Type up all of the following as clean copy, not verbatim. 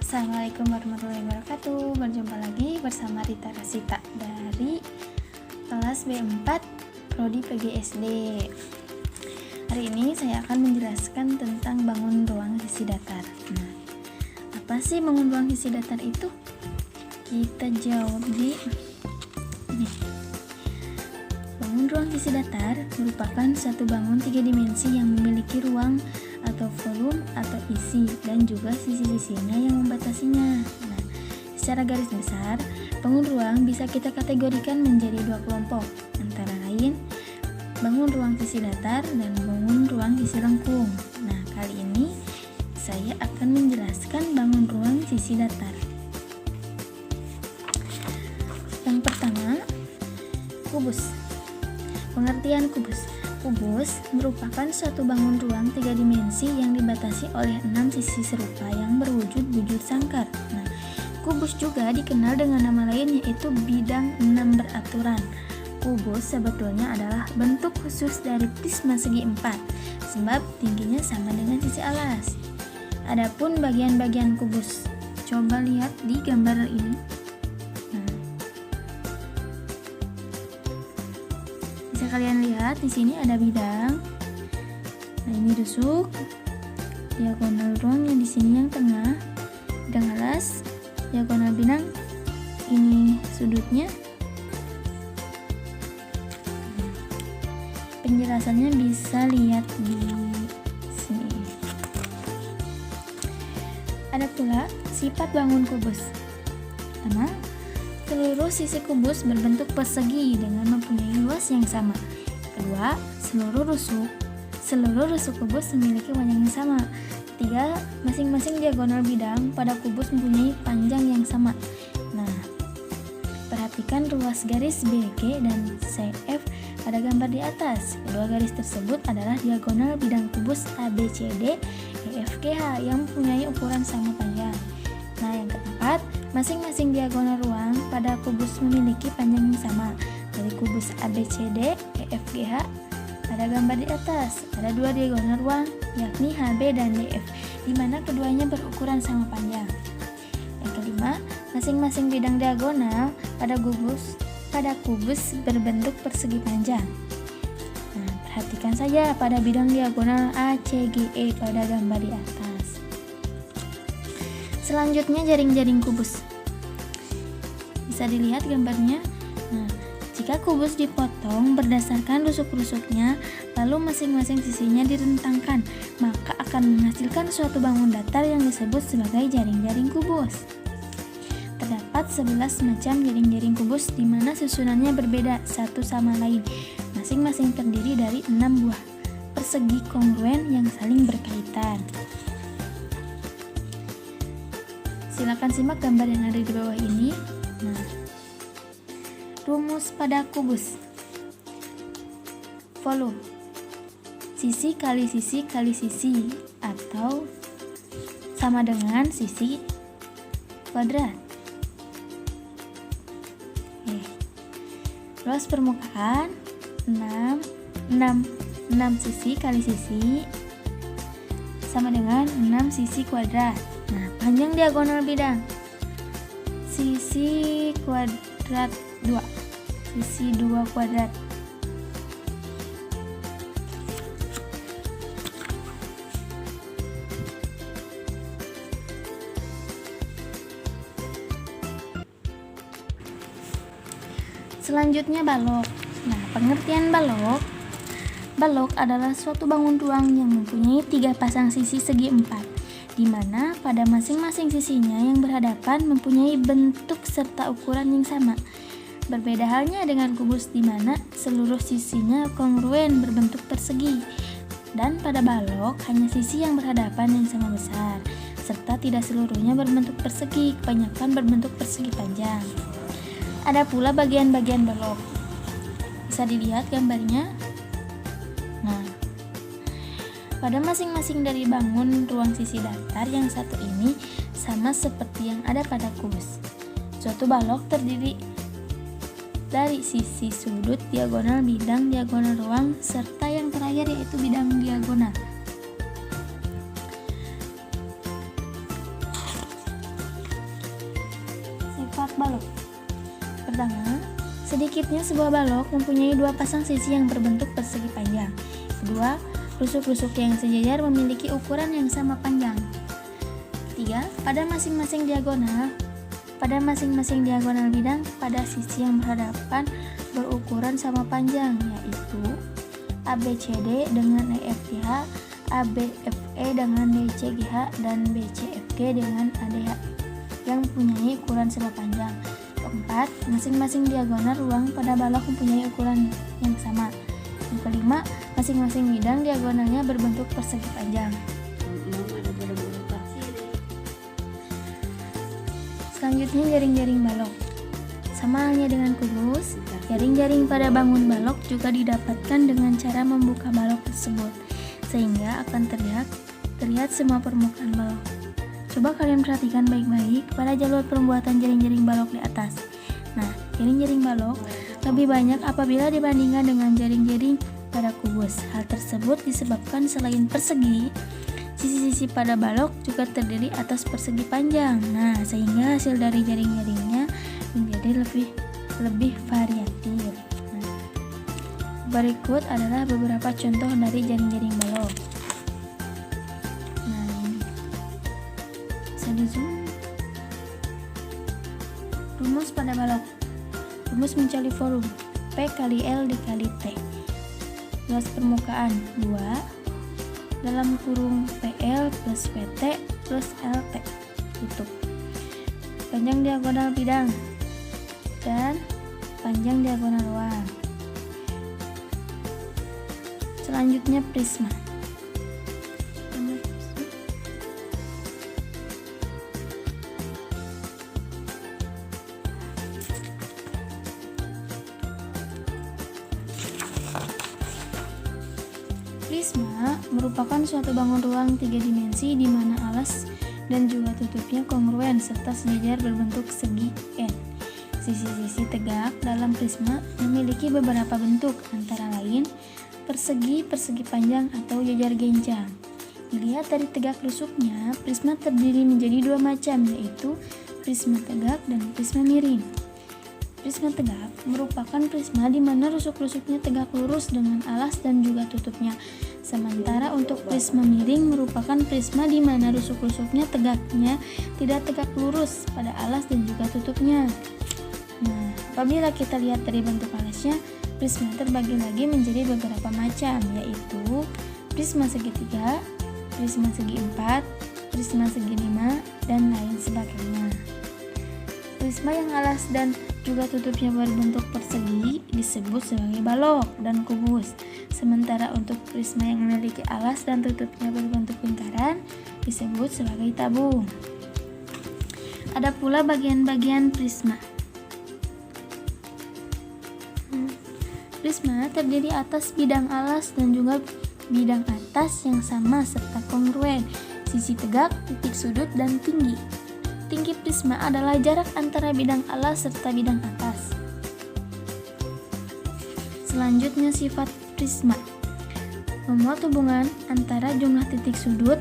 Assalamualaikum warahmatullahi wabarakatuh. Berjumpa lagi bersama Rita Rasita dari kelas B4 Prodi PGSD. Hari ini saya akan menjelaskan tentang bangun ruang sisi datar. Nah, apa sih bangun ruang sisi datar itu? Kita jawab di ini. Bangun ruang sisi datar merupakan satu bangun 3 dimensi yang memiliki ruang atau volume atau isi dan juga sisi-sisinya yang membatasinya. Nah, secara garis besar, bangun ruang bisa kita kategorikan menjadi dua kelompok, antara lain bangun ruang sisi datar dan bangun ruang sisi lengkung. Nah, kali ini saya akan menjelaskan bangun ruang sisi datar. Yang pertama, kubus. Pengertian kubus. Kubus merupakan suatu bangun ruang 3 dimensi yang dibatasi oleh 6 sisi serupa yang berwujud bujur sangkar. Nah, kubus juga dikenal dengan nama lain yaitu bidang 6 beraturan. Kubus sebetulnya adalah bentuk khusus dari prisma segi 4, sebab tingginya sama dengan sisi alas. Adapun bagian-bagian kubus, coba lihat di gambar ini. Bisa kalian lihat di sini ada bidang. Nah, ini rusuk. Diagonal ruang yang di sini yang tengah. Bidang alas, diagonal bidang. Ini sudutnya. Penjelasannya bisa lihat di sini. Ada pula sifat bangun kubus. Pertama, seluruh sisi kubus berbentuk persegi dengan mempunyai luas yang sama. Kedua, seluruh rusuk kubus memiliki panjang yang sama. Ketiga, masing-masing diagonal bidang pada kubus mempunyai panjang yang sama. Nah, perhatikan ruas garis BG dan CF pada gambar di atas. Kedua garis tersebut adalah diagonal bidang kubus ABCD EFGH yang mempunyai ukuran sama panjang. Nah, yang keempat, masing-masing diagonal ruang pada kubus memiliki panjang yang sama. Dari kubus ABCD, EFGH, pada gambar di atas, ada dua diagonal ruang, yakni HB dan DF, di mana keduanya berukuran sama panjang. Yang kelima, masing-masing bidang diagonal pada kubus berbentuk persegi panjang. Nah, perhatikan saja pada bidang diagonal ACGE pada gambar di atas. Selanjutnya, jaring-jaring kubus. Bisa dilihat gambarnya. Nah, jika kubus dipotong berdasarkan rusuk-rusuknya, lalu masing-masing sisinya direntangkan, maka akan menghasilkan suatu bangun datar yang disebut sebagai jaring-jaring kubus. Terdapat 11 macam jaring-jaring kubus di mana susunannya berbeda satu sama lain. Masing-masing terdiri dari 6 buah persegi kongruen yang saling berkaitan. Silakan simak gambar yang ada di bawah ini. Nah, rumus pada kubus. Volume. Sisi kali sisi kali sisi atau sama dengan sisi kuadrat. Luas permukaan 6 sisi kali sisi sama dengan 6 sisi kuadrat. Nah, panjang diagonal bidang sisi kuadrat 2, sisi 2 kuadrat. Selanjutnya, balok. Nah, pengertian balok. Balok adalah suatu bangun ruang yang mempunyai 3 pasang sisi segi 4, di mana pada masing-masing sisinya yang berhadapan mempunyai bentuk serta ukuran yang sama. Berbeda halnya dengan kubus di mana seluruh sisinya kongruen berbentuk persegi, dan pada balok hanya sisi yang berhadapan yang sama besar, serta tidak seluruhnya berbentuk persegi, kebanyakan berbentuk persegi panjang. Ada pula bagian-bagian balok. Bisa dilihat gambarnya. Nah, pada masing-masing dari bangun ruang sisi datar yang satu ini sama seperti yang ada pada kubus. Suatu balok terdiri dari sisi sudut, diagonal bidang, diagonal ruang, serta yang terakhir yaitu bidang diagonal. membuat balok. Pertama, sedikitnya sebuah balok mempunyai dua pasang sisi yang berbentuk persegi panjang. Kedua, rusuk-rusuk yang sejajar memiliki ukuran yang sama panjang. Ketiga, pada masing-masing diagonal bidang pada sisi yang berhadapan berukuran sama panjang, yaitu ABCD dengan EFGH, ABFE dengan DCGH, dan BCFG dengan ADH yang mempunyai ukuran sama panjang. Keempat, masing-masing diagonal ruang pada balok mempunyai ukuran yang sama. Yang kelima, masing-masing bidang diagonalnya berbentuk persegi panjang. Selanjutnya, jaring-jaring balok. Sama halnya dengan kubus, jaring-jaring pada bangun balok juga didapatkan dengan cara membuka balok tersebut, sehingga akan terlihat semua permukaan balok. Coba kalian perhatikan baik-baik pada jalur pembuatan jaring-jaring balok di atas. Nah, jaring-jaring balok lebih banyak apabila dibandingkan dengan jaring-jaring pada kubus. Hal tersebut disebabkan selain persegi, sisi-sisi pada balok juga terdiri atas persegi panjang. Nah, sehingga hasil dari jaring-jaringnya menjadi lebih variatif. Nah, berikut adalah beberapa contoh dari jaring-jaring balok. Nah, ini bisa di zoom. Rumus pada balok. Rumus mencari volume P kali L dikali T. Luas permukaan 2 dalam kurung PL plus PT plus LT. Tutup. Panjang diagonal bidang dan panjang diagonal ruang. Selanjutnya prisma. Prisma merupakan suatu bangun ruang 3 dimensi di mana alas dan juga tutupnya kongruen serta sejajar berbentuk segi N. Sisi-sisi tegak dalam prisma memiliki beberapa bentuk, antara lain persegi, persegi panjang, atau jajar gencang. Dilihat dari tegak rusuknya, prisma terdiri menjadi dua macam, yaitu prisma tegak dan prisma miring. Prisma tegak merupakan prisma di mana rusuk-rusuknya tegak lurus dengan alas dan juga tutupnya. Sementara untuk prisma miring merupakan prisma di mana rusuk-rusuknya tegaknya tidak tegak lurus pada alas dan juga tutupnya. Nah, apabila kita lihat dari bentuk alasnya, prisma terbagi lagi menjadi beberapa macam, yaitu prisma segitiga, prisma segi empat, prisma segi lima, dan lain sebagainya. Prisma yang alas dan juga tutupnya berbentuk persegi disebut sebagai balok dan kubus. Sementara untuk prisma yang memiliki alas dan tutupnya berbentuk lingkaran disebut sebagai tabung. Ada pula bagian-bagian prisma. Prisma terdiri atas bidang alas dan juga bidang atas yang sama serta kongruen, sisi tegak, titik sudut, dan tinggi. Tinggi prisma adalah jarak antara bidang alas serta bidang atas. Selanjutnya sifat prisma. Memuat hubungan antara jumlah titik sudut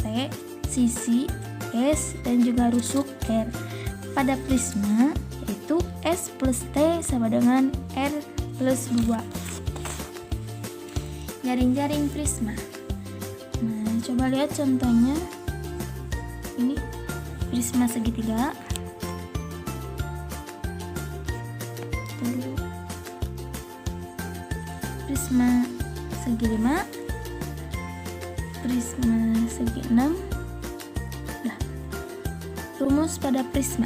T, sisi S, dan juga rusuk R. Pada prisma yaitu S plus T sama dengan R plus 2. Jaring-jaring prisma. Nah, coba lihat contohnya. Ini prisma segitiga. Prisma segi 5, prisma segi 6. Nah, rumus pada prisma.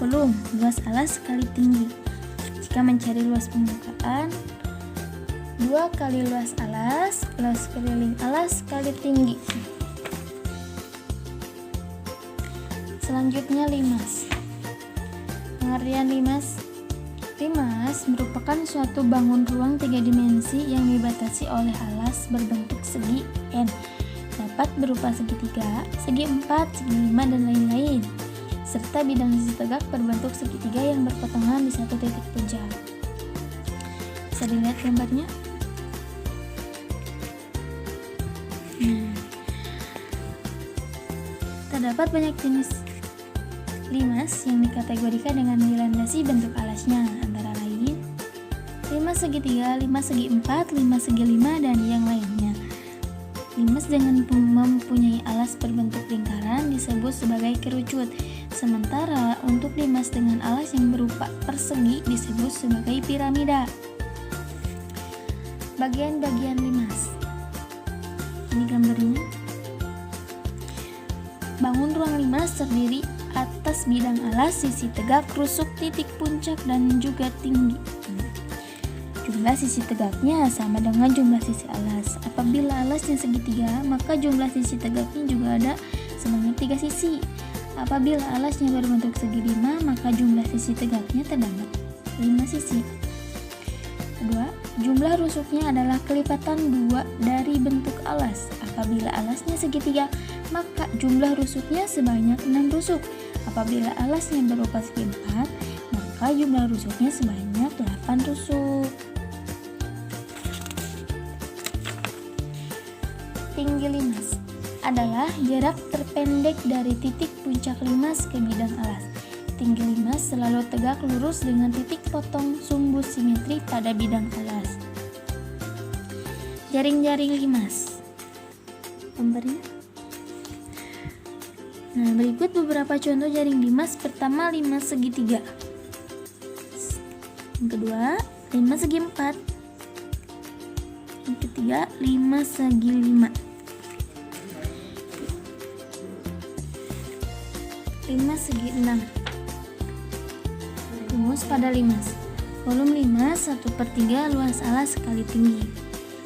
Volume, luas alas kali tinggi. Jika mencari luas permukaan, 2 kali luas alas plus keliling alas kali tinggi. Selanjutnya limas. Pengertian limas. Limas merupakan suatu bangun ruang 3 dimensi yang dibatasi oleh alas berbentuk segi N. Dapat berupa segitiga, segi 4, segi 5, dan lain-lain. Serta bidang sisi tegak berbentuk segitiga yang berpotongan di satu titik puncak. Bisa dilihat gambarnya. Terdapat banyak jenis limas yang dikategorikan dengan dilandasi bentuk alasnya, antara lain limas segitiga, limas segi 4, limas segi 5, dan yang lainnya. Limas dengan mempunyai alas berbentuk lingkaran disebut sebagai kerucut, sementara untuk limas dengan alas yang berupa persegi disebut sebagai piramida. Bagian-bagian limas. Ini gambarnya. Bangun ruang limas terdiri atas bidang alas, sisi tegak, rusuk, titik puncak, dan juga tinggi. Jumlah sisi tegaknya sama dengan jumlah sisi alas. Apabila alasnya segitiga, maka jumlah sisi tegaknya juga ada sebanyak 3 sisi. Apabila alasnya berbentuk segi 5, maka jumlah sisi tegaknya terdapat 5 sisi. Kedua, jumlah rusuknya adalah kelipatan 2 dari bentuk alas. Apabila alasnya segitiga, maka jumlah rusuknya sebanyak 6 rusuk. Apabila alasnya berupa segi 4, maka jumlah rusuknya sebanyak 8 rusuk. Tinggi limas adalah jarak terpendek dari titik puncak limas ke bidang alas. Tinggi limas selalu tegak lurus dengan titik potong sumbu simetri pada bidang alas. Jaring-jaring limas. Gambarnya. Nah, berikut beberapa contoh jaring limas. Pertama, limas segitiga. Yang kedua, limas segi 4. Yang ketiga, limas segi 5. Limas segi 6. Rumus pada limas. Volume limas 1/3 luas alas kali tinggi.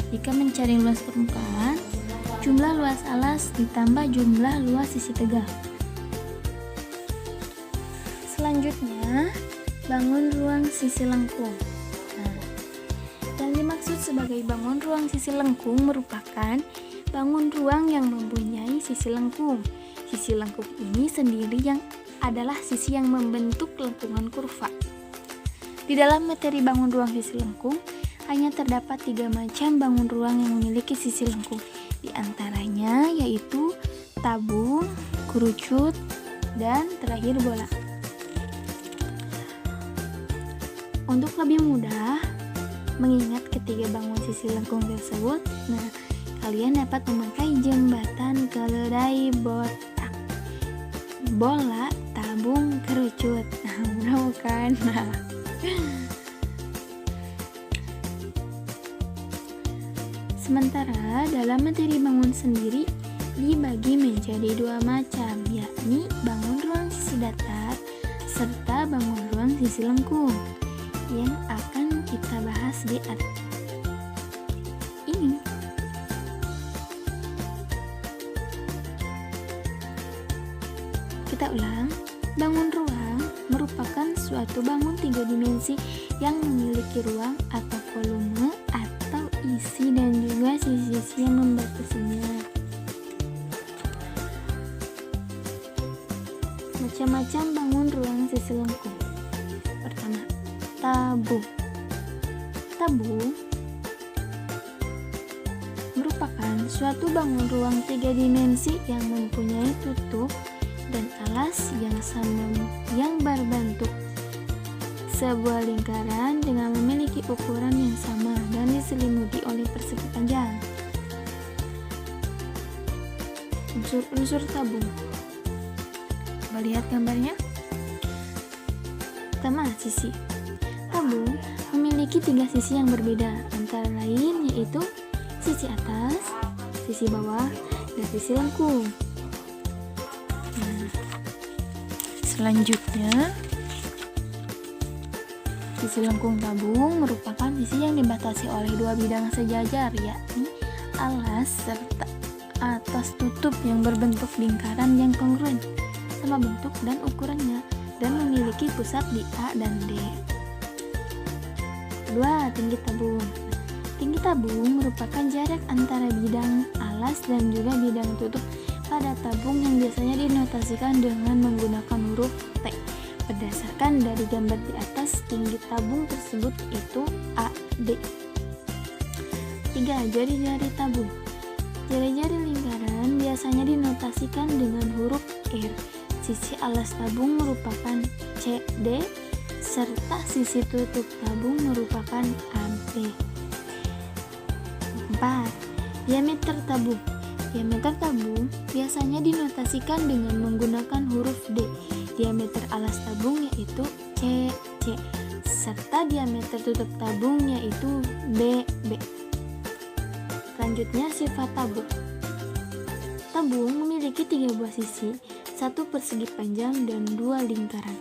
Jika mencari luas permukaan, jumlah luas alas ditambah jumlah luas sisi tegak. Selanjutnya, bangun ruang sisi lengkung. Nah, yang dimaksud sebagai bangun ruang sisi lengkung merupakan bangun ruang yang mempunyai sisi lengkung. Sisi lengkung ini sendiri yang adalah sisi yang membentuk lengkungan kurva. Di dalam materi bangun ruang sisi lengkung, hanya terdapat 3 macam bangun ruang yang memiliki sisi lengkung. Di antaranya yaitu tabung, kerucut, dan terakhir bola. Untuk lebih mudah mengingat ketiga bangun sisi lengkung tersebut, nah kalian dapat memakai jembatan keledai botak, bola, tabung, kerucut. Nah, mudah bukan? Nah, sementara dalam materi bangun sendiri dibagi menjadi 2 macam, yakni bangun ruang sisi datar serta bangun ruang sisi lengkung yang akan kita bahas di atas ini. Kita ulang. Bangun ruang merupakan suatu bangun 3 dimensi yang memiliki ruang atau volume atau isi dan juga sisi-sisi yang membatasinya. Macam-macam bangun ruang sisi lengkung. Pertama, tabung. Tabung merupakan suatu bangun ruang 3 dimensi yang mempunyai tutup dan alas yang sama yang berbentuk sebuah lingkaran dengan memiliki ukuran yang sama dan diselimuti oleh persegi panjang. Unsur-unsur tabung. Coba lihat gambarnya. Pertama, sisi. Tabung memiliki 3 sisi yang berbeda, antara lain yaitu sisi atas, sisi bawah, dan sisi lengkung. Nah, selanjutnya, sisi lengkung tabung merupakan sisi yang dibatasi oleh 2 bidang sejajar, yakni alas serta atas tutup yang berbentuk lingkaran yang kongruen sama bentuk dan ukurannya dan memiliki pusat di A dan D. Kedua, tinggi tabung. Tinggi tabung merupakan jarak antara bidang alas dan juga bidang tutup pada tabung yang biasanya dinotasikan dengan menggunakan huruf T. Berdasarkan dari gambar di atas, tinggi tabung tersebut itu AD. 3. Jari-jari tabung. Jari-jari lingkaran biasanya dinotasikan dengan huruf R. sisi alas tabung merupakan CD serta sisi tutup tabung merupakan AB. 4. Diameter tabung. Diameter tabung biasanya dinotasikan dengan menggunakan huruf D. Diameter alas tabung yaitu CC serta diameter tutup tabung yaitu BB. Selanjutnya sifat tabung. Tabung memiliki 3 buah sisi, 1 persegi panjang dan 2 lingkaran.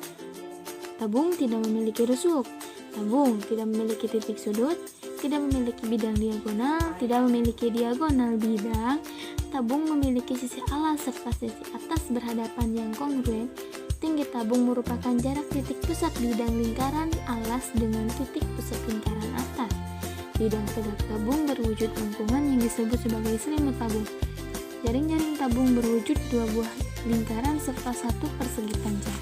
Tabung tidak memiliki rusuk. Tabung tidak memiliki titik sudut, tidak memiliki bidang diagonal, tidak memiliki diagonal bidang. Tabung memiliki sisi alas serta sisi atas berhadapan yang kongruen. Tinggi tabung merupakan jarak titik pusat bidang lingkaran alas dengan titik pusat lingkaran atas. Bidang tegak tabung berwujud lengkungan yang disebut sebagai selimut tabung. Jaring-jaring tabung berwujud 2 buah lingkaran serta 1 persegi panjang.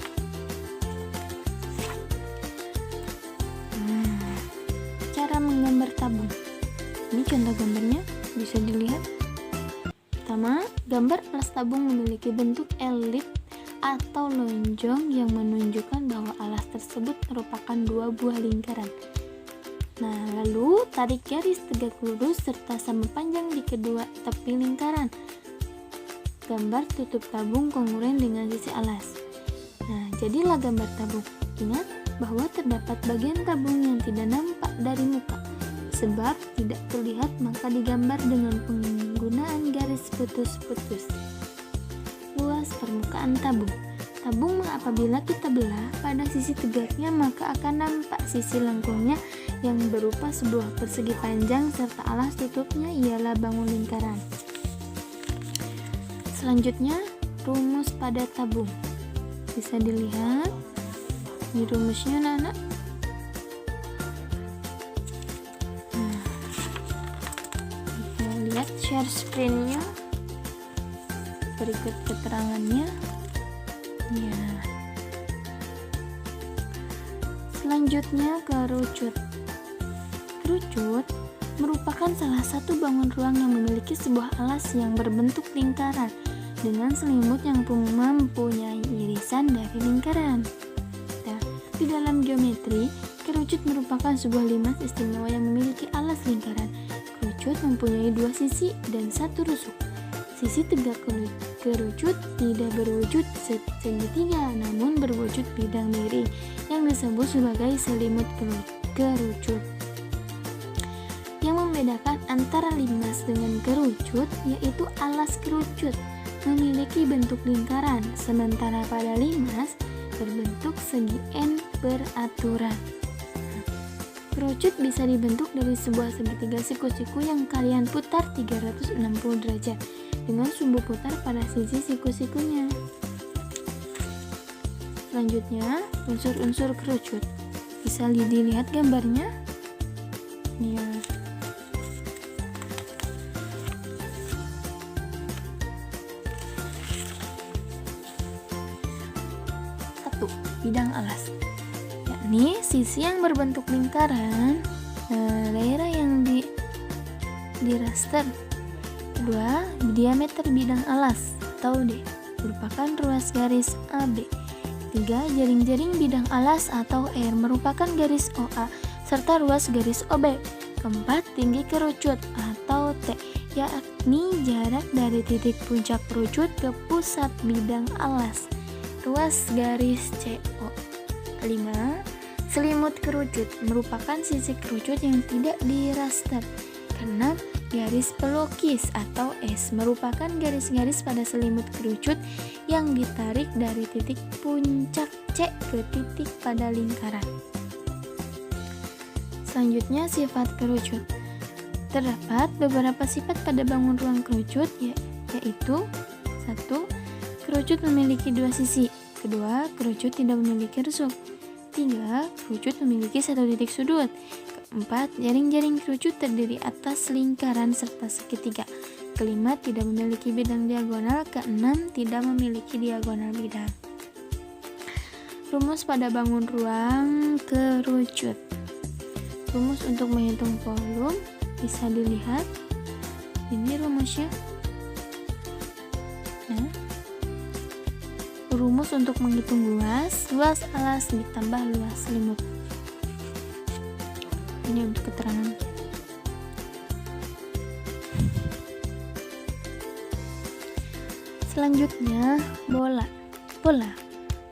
Cara menggambar tabung. Ini contoh gambarnya, bisa dilihat. Pertama, gambar alas tabung memiliki bentuk elip atau lonjong yang menunjukkan bahwa alas tersebut merupakan 2 buah lingkaran. Nah, lalu tarik garis tegak lurus serta sama panjang di kedua tepi lingkaran. Gambar tutup tabung kongruen dengan sisi alas. Nah, jadilah gambar tabung. Ingat bahwa terdapat bagian tabung yang tidak nampak dari muka. Sebab tidak terlihat maka digambar dengan penggunaan garis putus-putus. Luas permukaan tabung. Tabung apabila kita belah pada sisi tegaknya maka akan nampak sisi lengkungnya yang berupa sebuah persegi panjang serta alas tutupnya ialah bangun lingkaran. Selanjutnya, rumus pada tabung. Bisa dilihat di rumusnya anak-anak. Lihat share screen-nya, berikut keterangannya ya. Selanjutnya kerucut. Kerucut merupakan salah satu bangun ruang yang memiliki sebuah alas yang berbentuk lingkaran dengan selimut yang mempunyai irisan dari lingkaran. Nah, di dalam geometri, kerucut merupakan sebuah limas istimewa yang memiliki alas lingkaran. Kerucut mempunyai 2 sisi dan 1 rusuk. Sisi tegak kerucut tidak berwujud segitiga namun berwujud bidang miring yang disebut sebagai selimut kerucut. Yang membedakan antara limas dengan kerucut yaitu alas kerucut memiliki bentuk lingkaran sementara pada limas berbentuk segi N beraturan. Kerucut bisa dibentuk dari sebuah segitiga siku-siku yang kalian putar 360 derajat dengan sumbu putar pada sisi siku-sikunya. Selanjutnya, unsur-unsur kerucut. Bisa dilihat gambarnya? Ya. Satu, bidang alas. Yakni sisi yang berbentuk lingkaran, daerah yang di raster. Kedua, diameter bidang alas atau D merupakan ruas garis AB. 3. Jaring-jaring bidang alas atau R merupakan garis OA serta ruas garis OB. Keempat, tinggi kerucut atau T, yakni jarak dari titik puncak kerucut ke pusat bidang alas, ruas garis CO. 5. Selimut kerucut merupakan sisi kerucut yang tidak di raster. Keenam, garis pelukis atau S merupakan garis-garis pada selimut kerucut yang ditarik dari titik puncak C ke titik pada lingkaran. Selanjutnya, sifat kerucut. Terdapat beberapa sifat pada bangun ruang kerucut yaitu 1. Kerucut memiliki 2 sisi. 2. Kerucut tidak memiliki rusuk. 3. Kerucut memiliki 1 titik sudut. 4. Jaring-jaring kerucut terdiri atas lingkaran serta segitiga. 5. Tidak memiliki bidang diagonal. 6. Tidak memiliki diagonal bidang. Rumus pada bangun ruang kerucut. Rumus untuk menghitung volume bisa dilihat. Ini rumusnya. Nah, Rumus untuk menghitung luas alas ditambah luas selimut. Ini untuk keterangan. Selanjutnya, bola. Bola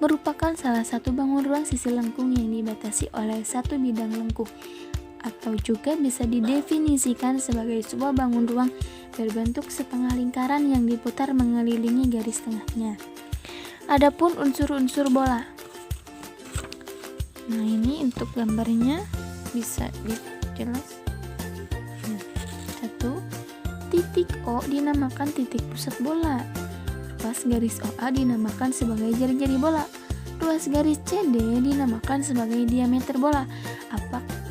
merupakan salah satu bangun ruang sisi lengkung yang dibatasi oleh satu bidang lengkung, atau juga bisa didefinisikan sebagai sebuah bangun ruang berbentuk setengah lingkaran yang diputar mengelilingi garis tengahnya. Adapun unsur-unsur bola. Nah, ini untuk gambarnya bisa dijelas. 1. Titik O dinamakan titik pusat bola. Ruas garis OA dinamakan sebagai jari-jari bola. Ruas garis CD dinamakan sebagai diameter bola.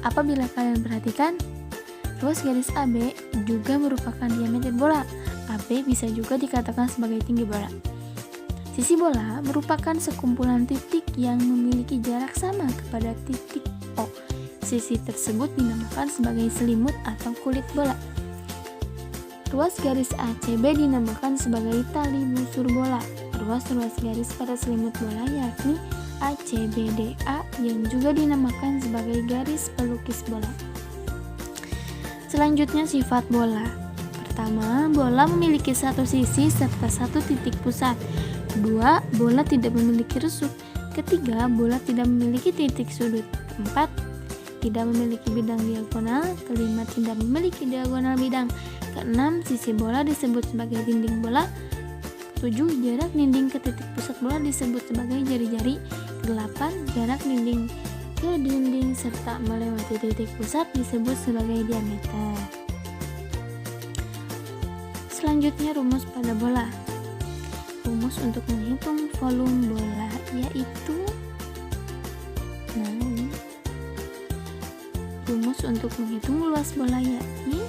Apabila kalian perhatikan, ruas garis AB juga merupakan diameter bola. AB bisa juga dikatakan sebagai tinggi bola. Sisi bola merupakan sekumpulan titik yang memiliki jarak sama kepada titik O. Sisi tersebut dinamakan sebagai selimut atau kulit bola. Ruas garis ACB dinamakan sebagai tali busur bola. Ruas-ruas garis pada selimut bola yakni ACBDA yang juga dinamakan sebagai garis pelukis bola. Selanjutnya, sifat bola. Pertama, bola memiliki satu sisi serta satu titik pusat. 2. Bola tidak memiliki resuk. Ketiga, bola tidak memiliki titik sudut. 4. Tidak memiliki bidang diagonal. Kelima, tidak memiliki diagonal bidang. Keenam, sisi bola disebut sebagai dinding bola. 7. Jarak dinding ke titik pusat bola disebut sebagai jari-jari. 8. Jarak dinding ke dinding serta melewati titik pusat disebut sebagai diameter. Selanjutnya, rumus pada bola. Rumus untuk menghitung volume bola yaitu rumus untuk menghitung luas bola yakni